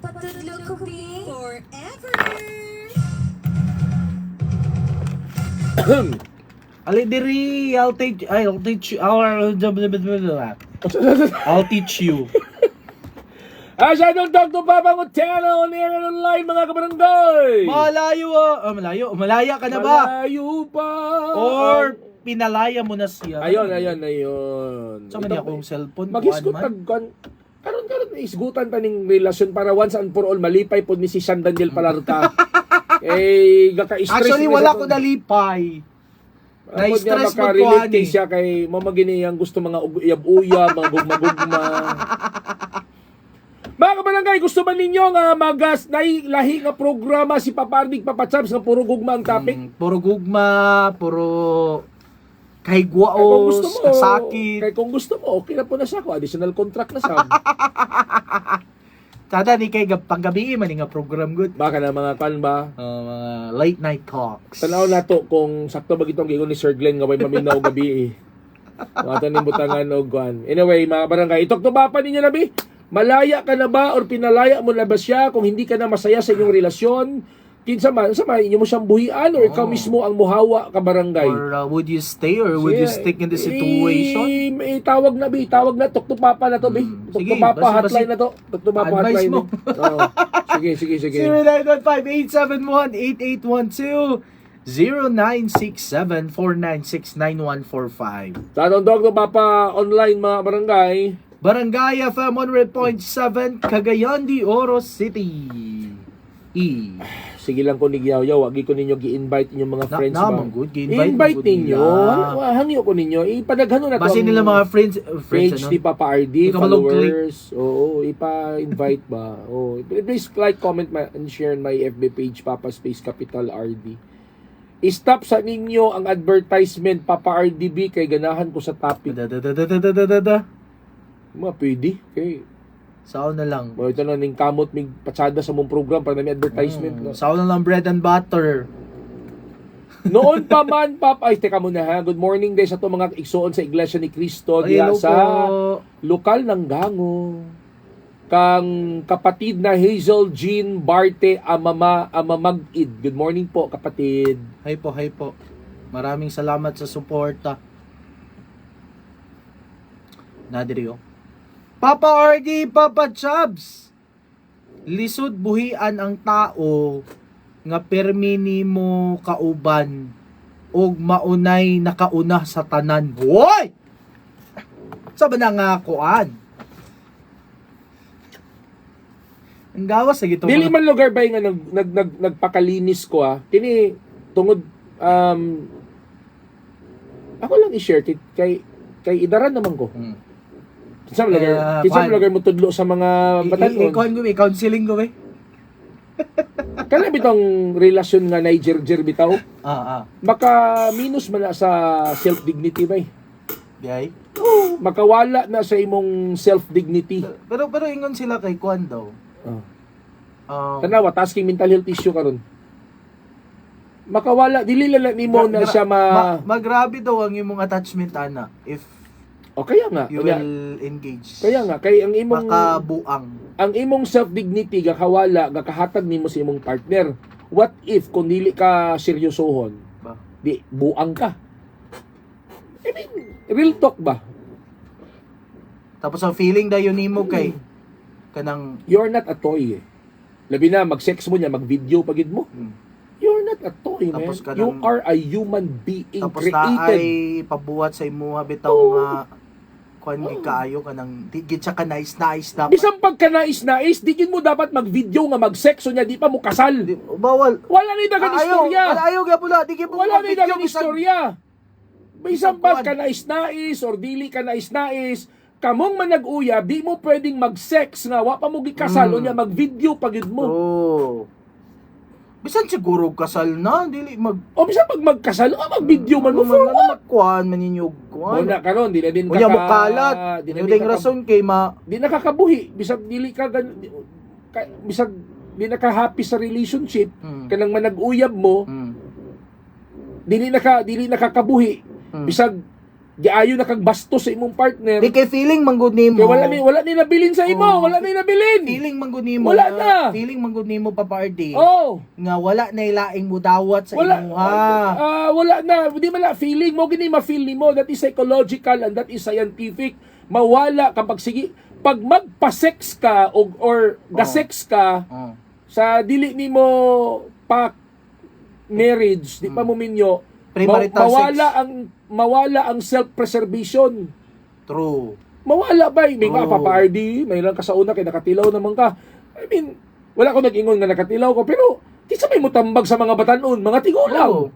Patudlo ko, Bing. Forever. Ali diri, I'll teach you, I'll teach you. Asya nung Dr. Papa Mutelo on air and online mga kabarangay. Malaya ka na ba? Malayo pa. Or pinalaya mo na siya? Ayun. Sa man akong cellphone. Mag-isgot karon isgutan ta ning relasyon para once and for all malipay pod ni si San Daniel Palarta. Gaka-stress. Actually, wala ko nalipay. Na-stress mo ko, ani. siya kay mamagini ang gusto mga uyab-uyab, mga gugma-gugma. Mga kabarangay, gusto ba ninyo nga magas na lahi nga programa si Papardig Papachams nga puro gugma ang topic? Puro gugma, puro Kay kung gusto kahigwaos, mo, kasakit. kay kung gusto mo, okay na po na siya ko. Additional contract na siya. Tada ni kay panggabi man nga program good. Baka na mga kan ba? Mga late night talks. Tanaw na to kung sakto ba itong gigon ni Sir Glenn nga may maminaw gabi eh. Mga tanim butangan o guan. Anyway, mga barangay, itok to ba pa ninyo labi? Malaya ka na ba or pinalaya mo na ba siya kung hindi ka na masaya sa inyong relasyon? Kinsa man, inyo mo siyang buhian or ikaw mismo ang muhawa ka barangay? Or would you stay or would you stick in the situation? Tawag na, Tok to Papa na to, be. Tok to Sige, Papa basi- hotline na to. Tok to Papa Advice hotline. mo. Oo. Sige. 0915-871-8812 0967-496-9145 Tanong Dog to Papa online mga barangay. Barangay FM 100.7 Cagayan de Oro City. Sige lang ko nigyaw-yaw, wagi ko ninyo gi-invite inyong mga friends ba. Naman good, I-invite ninyo. Hangyo ko ninyo. Ipadaghano na to. Basi nila mga friends page ano? ni Papa RD, Ikaw malog followers. Oo, ipa-invite ba. Oh, please like, comment, and share my FB page, Papa Space Capital RD. I-stop sa ninyo ang advertisement, Papa RDB, kay ganahan ko sa topic. Mga pwede. Okay. Sao na lang. Ito na ning kamot, may patsada sa mong program para may advertisement. No? Sao na lang bread and butter. Noon pa man, Ay, teka muna ha. Good morning guys sa to mga igsoon sa Iglesia ni Cristo diya Hello sa po. lokal ng Gango. Kang kapatid na Hazel Jean Barte Amamagid. Good morning po, kapatid. Hi po. Maraming salamat sa suporta. Nadiri oh. Papa RD, Papa Chubs. Lisod buhian ang tao nga permi nimo kauban og maunay nakauna sa tanan. Hoy! Sa ba na nga kuan? Ang gawas sa gito. Dili man lugar ba nga nagpakalinis ko Kini tungod ako lang i-share kay idaran naman ko. Kinsa lugar mo tudlo sa mga batanon. Counseling ko eh. Kana bitong relasyon nga Niger bitaw. Maka minus man na sa self-dignity ba Yay. makawala na sa imong self-dignity. Pero ingon sila kay Kwan daw. Tanawa, tasking mental health issue karon. Makawala, dili lang nimo na siya magrabe daw ang imong attachment ana if O kaya nga, you will engage. kaya nga kay ang imong self-dignity gakawala, gakahatag nimo sa imong partner. What if kung dili ka seryosohon? Ba? Di buang ka. I mean, real talk ba? Tapos ang feeling dayon nimo kay kanang You're not a toy. Labi na mag-sex mo niya, mag-video pagid mo. You're not a toy, man. Tapos ka You ng- are a human being tapos na created. ay pabuhat sa imo bitaw nga kwan kaayo kanang di gid siya ka nice dapat. Bisang pagka-nais-nais, di mo dapat mag-video nga mag-sexo niya, di pa mo kasal. Bawal. Wala ni dagan istorya. Ayaw ga pula, di gyud Wala ni dagan bisag- istorya. Bisang pagka-nais-nais or dili ka nais-nais, kamong man nag-uyab, di mo pwedeng mag-sex nga, wa pa mo gikasal, o niya mag-video pagid mo. Oh. Bisan siguro kasal na, dili mag O bisang pag magkasal, mag-video man mo for what? Kuan maninyog kuan. Muna karon, di na din Unya mo kalat. di na Yung din ding rason kay di nakakabuhi, bisag dili ka bisag di naka-happy sa relationship, kanang manag-uyab mo, dili nakakabuhi. Bisag giayo na kag bastos sa imong partner. Di kay feeling manggod nimo. Kaya wala ni nabilin sa imo, Oh. wala ni nabilin. Feeling manggod nimo. Wala na. Feeling manggod nimo Papa RD. Oh. Nga wala na ilaing mo dawat sa Wala imo wala na, di man na feeling mo gini ma-feel nimo, that is psychological and that is scientific. Mawala kapag sige pag magpa-sex ka or ga-sex ka Oh. sa dili nimo pa marriage, di pa mo minyo, Premarital mawala ang self-preservation. True. Mawala ba? May nga Oh. Papa RD, may lang ka sa una kay nakatilaw naman ka. I mean, wala ko nag-ingon nga nakatilaw ko, pero kinsa may mutambag sa mga batanon, mga tigulang. Oh.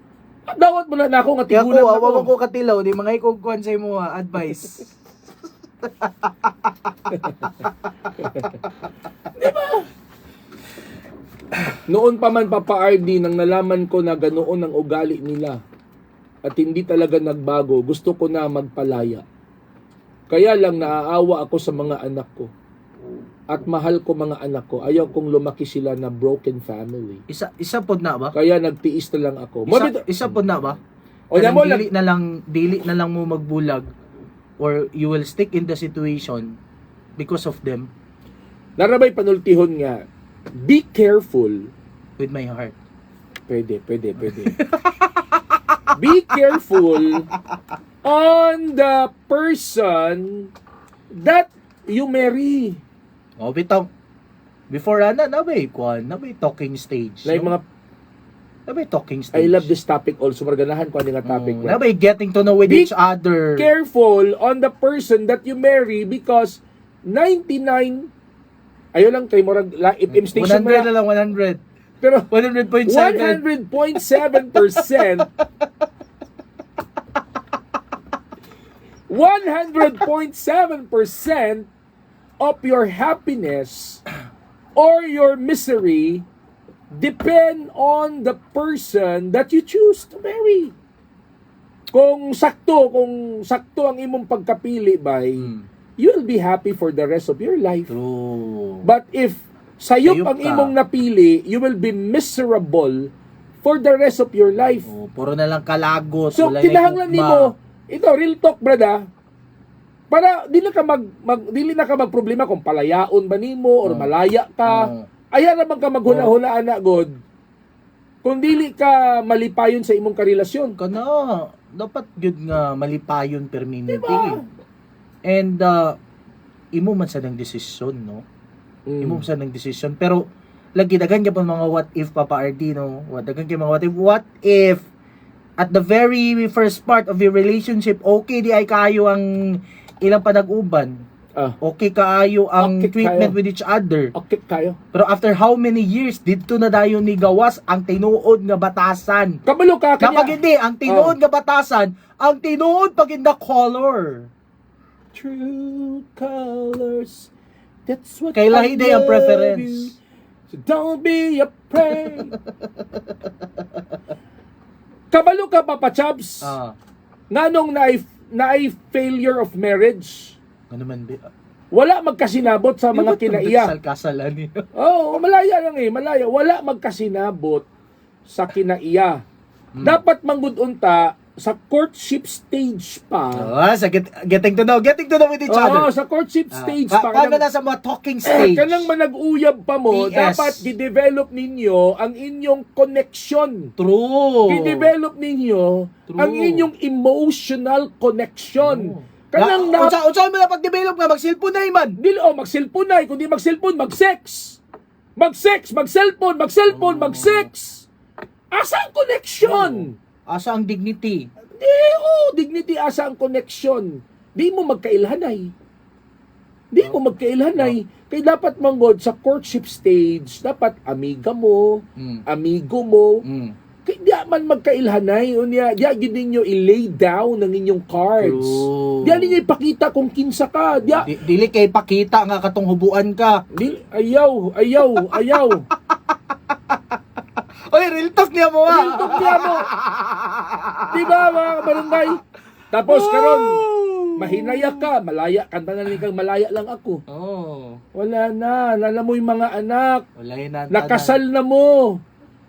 Dawat mo na ako nga Kaya tigulang ko, ako. awag ko katilaw, di mga ikugkuhan sa imo advice. Noon pa man Papa RD nang nalaman ko na ganoon ang ugali nila at hindi talaga nagbago, gusto ko na magpalaya. Kaya lang naaawa ako sa mga anak ko. At mahal ko mga anak ko. Ayaw kong lumaki sila na broken family. Isa pod na ba? Kaya nagtiis na lang ako. Isa pod na ba? O yan mo lang. Dili na lang mo magbulag or you will stick in the situation because of them Narabay panultihon nga, be careful. with my heart. Pwede. Be careful on the person that you marry. Oh, bitong before na bay talking stage. Like mga, na bay talking stage. I love this topic also. Marganahan ko nga topic. Na bay getting to know with Be each other. Careful on the person that you marry because 99, ayo lang kay Morag, FM station 100 na lang, 100. pero 100.7. 100.7% 100.7% of your happiness or your misery depend on the person that you choose to marry. Kung sakto ang imong pagkapili bay, you will be happy for the rest of your life. True. But if sayop Sayop ang ka. imong napili, you will be miserable for the rest of your life. Oh, puro na lang kalagot. So, wala na kinahanglan higugma. nimo, ito, real talk, brada, para dili na ka magproblema kung palayaon ba nimo or malaya ka. Oh. Aya naman ka maghuna-hunaan na god. Kung dili ka malipayon sa imong karelasyon. Kana, dapat gyud nga malipayon permanente. Diba? And imo man sa nang desisyon, no? Imo man sa nang desisyon, pero lagi dagan gyud pa mga what if Papa RD, no? Dagan gyud mga what if at the very first part of your relationship okay di ay kaayo ang ilang panag-uban. Okay kaayo ang Okay treatment kayo. with each other. Okay kayo. Pero after how many years didto na dayon ni gawas ang tinuod nga batasan. Kabalo ka Kapag kanya. hindi, ang tinuod nga batasan, ang tinuod pag in the color. True colors. That's what Kay lahi I day ang love preference. you. So don't be afraid. Kabalo ka Papa Chabs. Nganong naay failure of marriage. Ano man ba? Wala magkasinabot sa mga kinaiya. Kasalan niyo. Oh, malaya lang malaya. Wala magkasinabot sa kinaiya. Dapat manggudunta sa courtship stage pa. Getting to know with each other. Sa courtship stage pa. Paano na sa mga talking stage? Kanang manag-uyab pa mo, PS. dapat i-develop ninyo ang inyong connection. True. I-develop ninyo True. ang inyong emotional connection. Kanang Unsa mo na pag-develop nga mag-cellphone na man. dili mag-cellphone na, kundi mag-cellphone, mag-sex. Mag-sex, mag-cellphone, mag-sex. Asa ang connection? Asa ang dignity? Dignity asa ang connection. Di mo magkailhanay. Kaya dapat manggod sa courtship stage, dapat amiga mo, amigo mo, kaya di man magkailhanay, diya gid ninyo i-lay down ang inyong cards. True. Diya ninyo ipakita kung kinsa ka. Diya, Dili kay pakita nga katong hubuan ka. ayaw. Oy, real talk niya mo Real talk niya mo. Diba mga barangay? Tapos karon mahinaya ka, malaya, kanta na kang malaya lang ako. Oh. Wala na, lala mo yung mga anak, Wala na. nakasal na mo.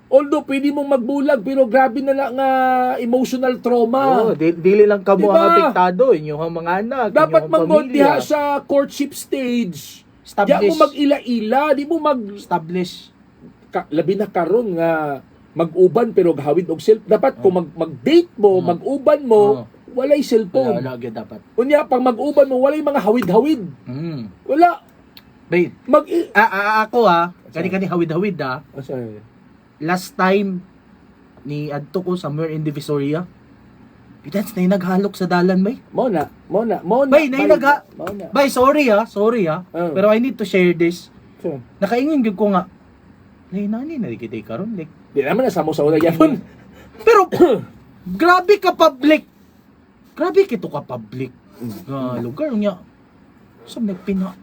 Although, pwede mong magbulag, pero grabe na lang nga emotional trauma. Dili lang kamo Diba? ang apektado, inyong mga anak, Dapat inyong manggod pamilya. diha sa courtship stage. Establish. Di mo mag-ila-ila, di mo Establish. labi na karon nga mag-uban pero gahawid og cellphone. Dapat kung mag-date mo, mag-uban mo, walay cellphone. Wala gyud dapat. Unya pag mag-uban mo, walay mga hawid-hawid. Wala. Babe, ako kani hawid-hawid last time ni adto ko somewhere in Divisoria. That's na yung naghalok sa dalan, bay. Mona. Bay, bay, sorry pero I need to share this. Sure. Nakaingon gyud ko nga, nani na kita karon like. Di naman nasa mo sa una yapon. Pero grabe ka public. Grabe kito ka public. Nga lugar niya. Sa nagpina.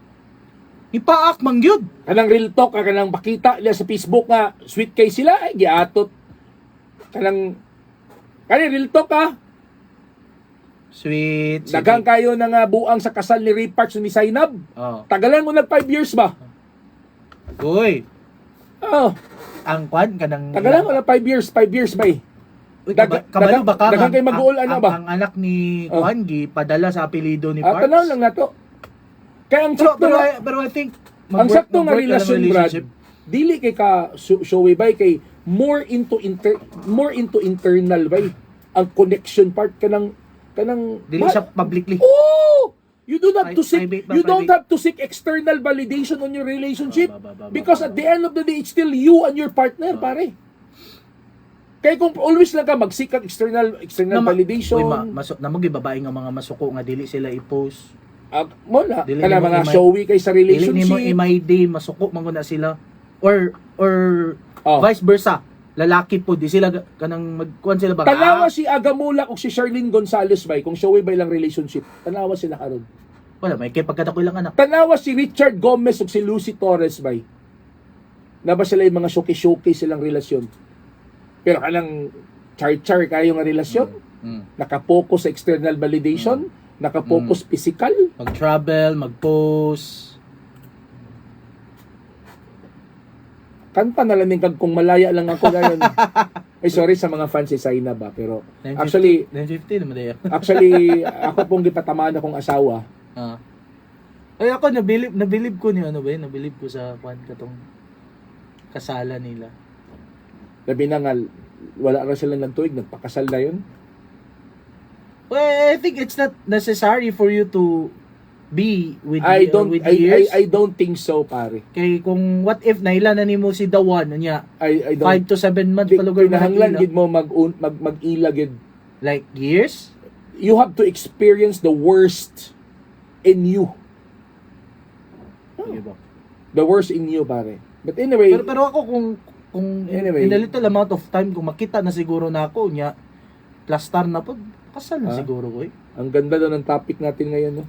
Ipaak man gyud. Kanang real talk, kanang pakita niya sa Facebook nga sweet kay sila, ay giatot. Kanang real talk Sweet. Daghang kayo na nga buang sa kasal ni Ray Parks ni Zainab. Tagalan mo nag 5 years ba? Uy. Oh. Ang kwan kanang Tagalan mo na 5 years ba? Kabalo ba ka? Daghang kay mag-uol ana ba? Ang anak ni Kwan gi padala sa apelyido ni Parks. Tanaw lang nato. Kaya ang sakto pero I think ang sakto nga relasyon, Brad, dili kay ka showy bay kay more into internal bay. Ang connection part kanang dili siya publicly. Oh! You do not to seek Private. you don't have to seek external validation on your relationship because at the end of the day it's still you and your partner, pare. Kaya kung always lang ka mag-seek ang external validation. Namo gibabae nga mga masuko nga dili sila i-post. Mona, kana mga showy kay sa relationship. Dili nimo day masuko man na sila or vice versa. Lalaki po di sila kanang magkuan sila ba? Tanawa si Agamulak o si Charlene Gonzalez bay kung showy bay lang relationship. Tanawa sila karon. Wala may kay pagkadako lang anak. Tanawa si Richard Gomez o si Lucy Torres bay. Na ba sila yung mga shoki silang relasyon? Pero kanang char kayo nga relasyon. Nakapokus sa external validation, nakapokus physical, mag-travel, mag-post. Kanta na lang kag kung malaya lang ako dayon. Ay sorry sa mga fans si Saina ba, pero 950, actually 950 naman dayo. actually ako pong gipatamaan akong asawa. Ay ako nabilib ko ni ano ba, nabilib ko sa kwan katong kasalan nila. Labi na nga wala ra sila ng tuig, nagpakasal na yun. Well, I think it's not necessary for you to be with I years. don't think so, pare. Kay kung what if naila na nimo si the one niya, I don't 5 to 7 months pa lugar nahanglan gid mo mag-ila gid. Like years? You have to experience the worst in you. The worst in you, pare. But anyway, pero ako kung anyway, in a little amount of time kung makita na siguro na ako niya plastar na po kasal na siguro ko Ang ganda daw ng topic natin ngayon, no?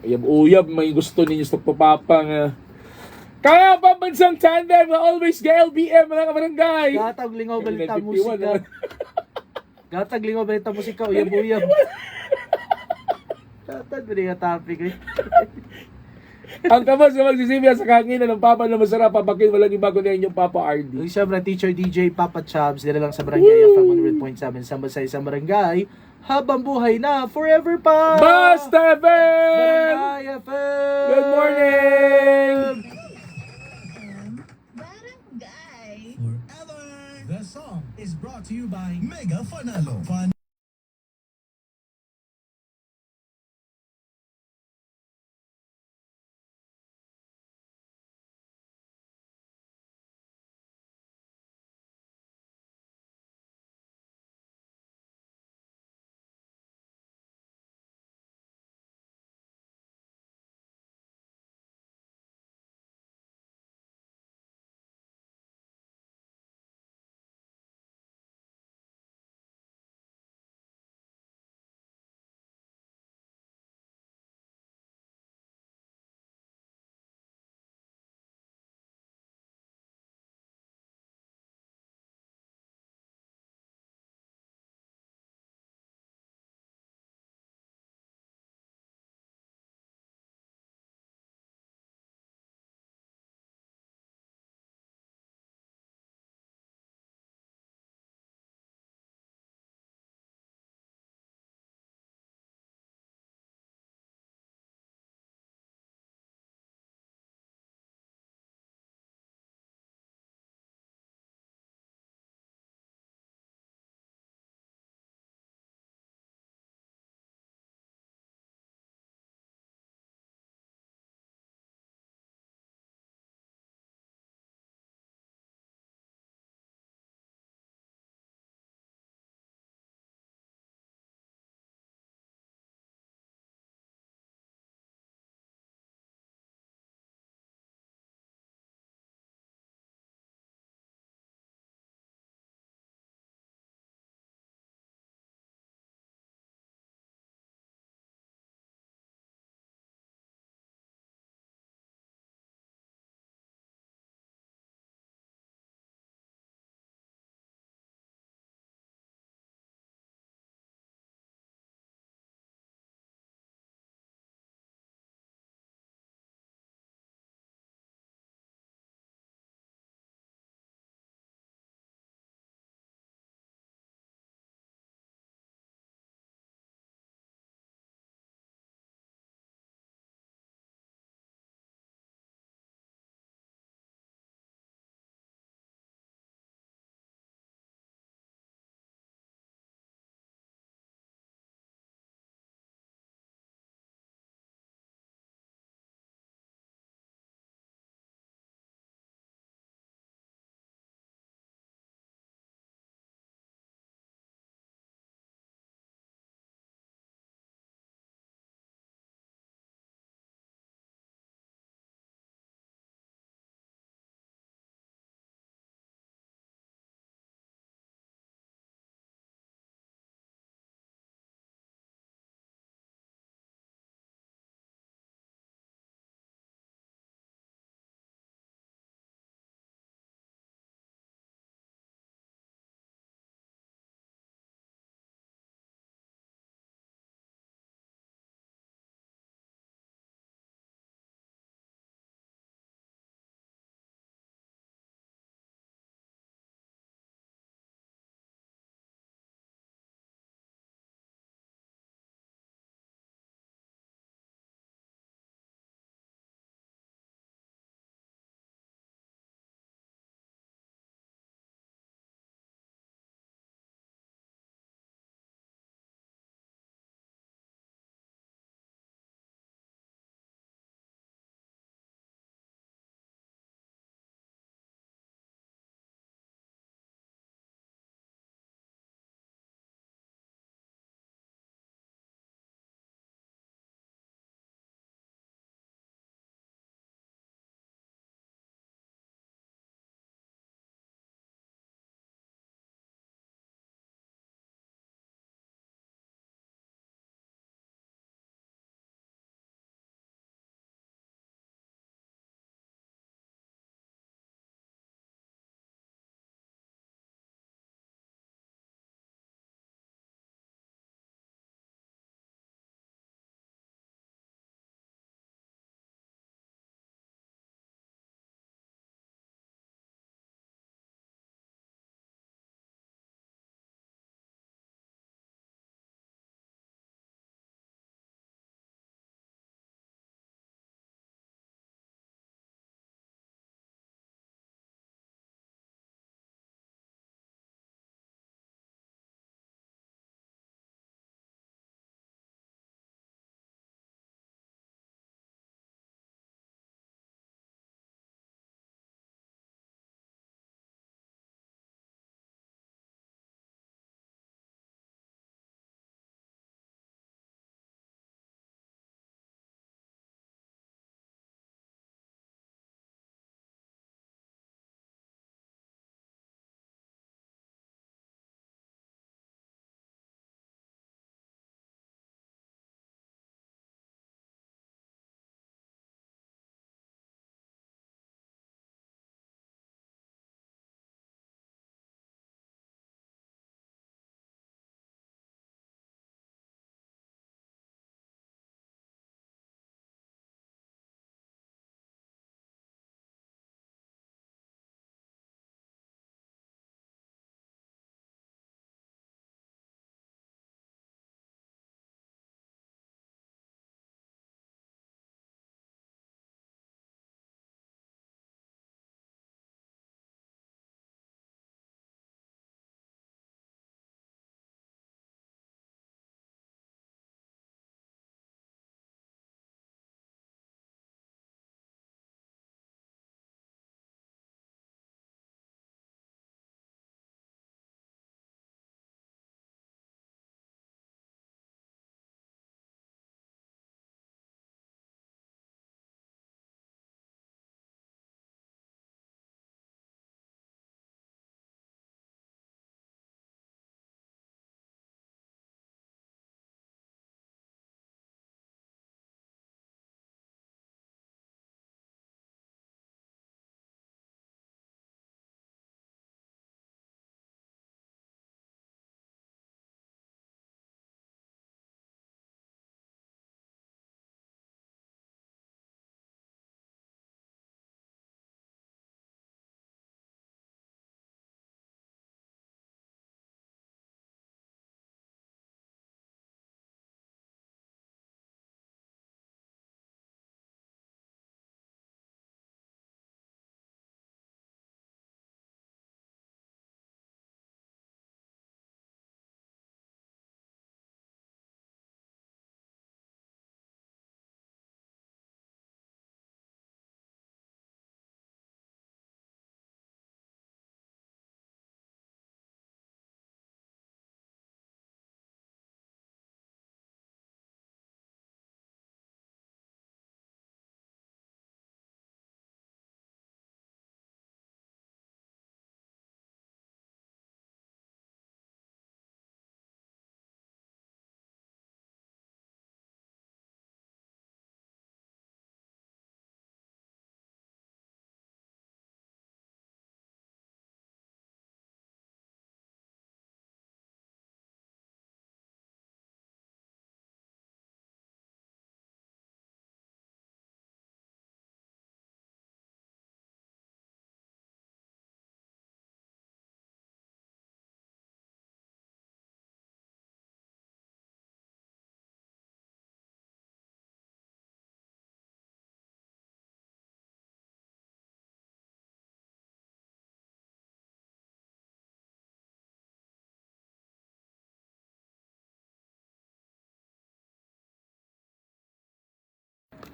Uyab, may gusto ninyo sa papapang kaya pambansang tandem na always LBM mga kabarangay. Gatag lingaw balita musika. Gatag lingaw balita musika, uyab-uyab. Gatag nga topic Ang kamas na magsisibya sa kanginan ng Papa na masarap, papakin walang iba ko na inyong Papa RD. Siyempre, Teacher DJ Papa Chubs, dila lang sa Barangay FM 100.7 sa isang barangay. Habang buhay na, forever pa! Basta FM! Barangay FM! Good morning! Barangay Forever! The song is brought to you by Mega Fanalo.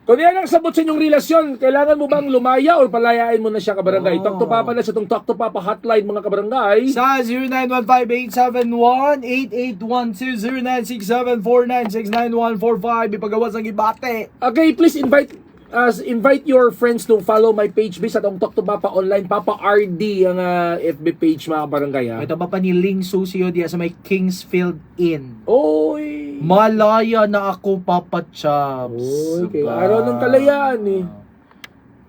Kung yan ang sabot sa inyong relasyon, kailangan mo bang lumaya o palayain mo na siya, kabarangay? Talk to Papa na sa itong Talk to Papa hotline, mga kabarangay. Sa 0915-871-8812-0967-4969-145 ipagawas ang ibate. Okay, please invite your friends to follow my page sa itong Talk to Papa online. Papa RD ang FB page, mga kabarangay. Ha? Ito pa ni Ling Susio diya sa may Kingsfield Inn. Oy! Malaya na ako, Papa Chubbs. Oy, okay. Araw ng kalayaan eh.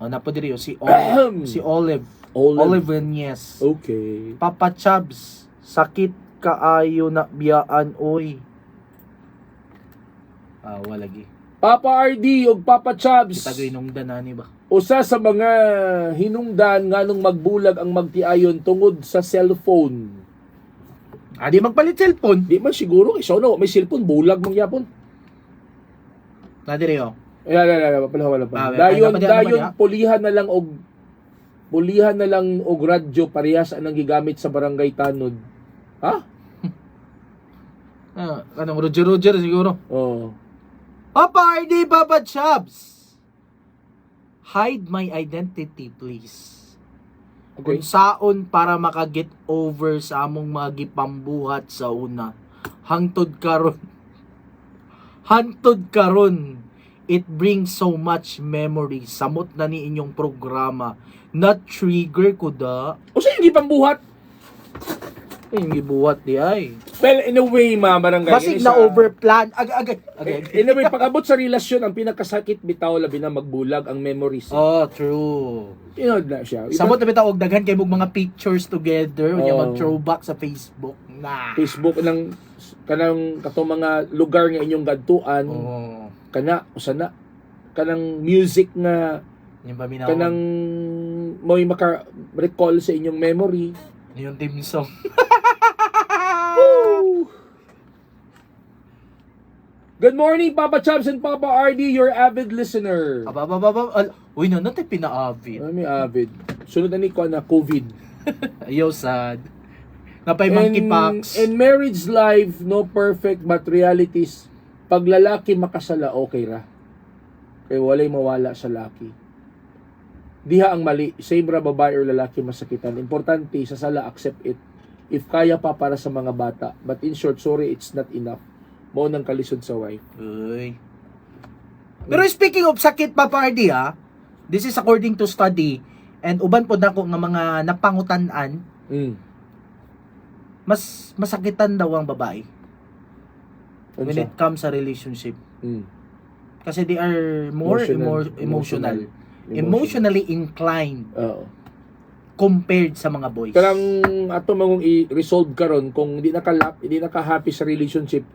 Napo diri si Ahem. si Olive. Olive. Olive Nunez. Okay. Papa Chubbs, sakit kaayo na biyaan oy. Wala lagi. Papa RD o Papa Chubbs. Kita ginungdan ani ba? Usa sa mga hinungdan nganong magbulag ang magtiayon tungod sa cellphone. Di magpalit cellphone. Di man siguro iso no, may cellphone bulag mong yapon. Na diri oh. Wala pa. Dayon pulihan na lang og radyo parehas anang gigamit sa barangay Tanod. Ha? Anong Roger siguro. Oh. Papa RD, Papa Chubbs. Hide my identity, please. Okay. Kung saon para makaget over sa among mga gipambuhat sa una. Hangtod karon. It brings so much memory. Samot na ni inyong programa. Na-trigger ko da. O sa yung gipambuhat? Yung gibuhat di ay. Well, in a way, barangay. Basig na overplan. Agad. In a way, pag-abot sa relasyon, ang pinakasakit bitaw labi na magbulag ang memories. Oh, true. Tinod na siya. Samot na bitaw og daghan kay mong mga pictures together. Unya Oh. mag-throwback sa Facebook. Facebook ng kanang katong mga lugar nga inyong gadtuan. Oh. Kana usana kanang music nga Yung paminaw. kanang mo'y maka-recall sa inyong memory. Yung team song. Good morning, Papa Chubbs and Papa RD, your avid listener. Uy, natin pina-avid. May avid. Sunod na ni ko na COVID. Ayaw sad. Napay monkeypox. In marriage life, no perfect but realities. Pag lalaki makasala, okay ra. Kaya walay mawala sa laki. Diha ang mali. Same ra babae or lalaki masakitan. Importante, sa sala, accept it. If kaya pa para sa mga bata. But in short, sorry, it's not enough. Mao nang kalisod sa wife. Uy. Pero speaking of sakit, Papa RD, this is according to study, and uban po na ko nga mga napangutan-an, mas masakitan daw ang babae when it comes sa relationship. Kasi they are more emotionally inclined compared sa mga boys. Karang ato mong i-resolve karon kung hindi naka happy sa relationship,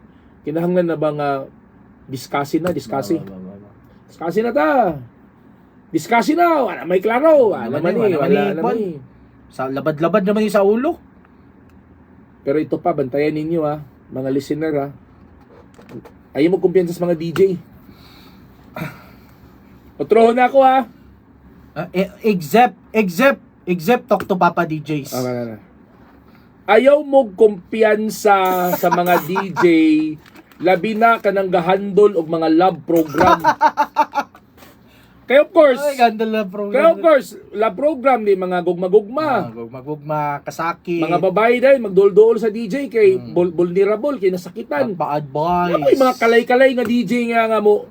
kinahanglan na ba nga discuss na. Discuss na, wala may klaro, wala man. Sa labad-labad naman yung sa ulo. Pero ito pa, bantayan ninyo mga listener ayaw mo kumpiyansa sa mga DJ. Otrohon na ako Except talk to Papa DJs. Ayaw mo kumpiyansa sa mga DJ, labi na kanang gahandol og mga love program. Kaya of course, love program ni mga gugma-gugma. Gugma, kasaki. Mga babae dahil magdol-dol sa DJ kay vulnerable, kay nasakitan. Pa-advise. May mga kalay-kalay nga DJ nga mo.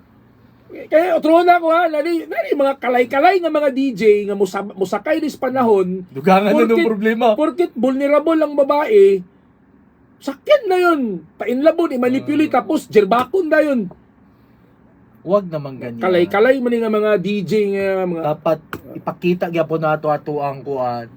Kaya otro na ako nani mga kalay-kalay nga mga DJ nga musakay dis panahon. Dugangan na ng problema. Porket vulnerable ang babae, sakyan na yun. Painlabon, i-manipulate, tapos jerbakon na yun. Huwag naman ganyan. Kalay-kalay man nga mga DJ nga mga... Dapat ipakita gyapon nato ato ang kuan.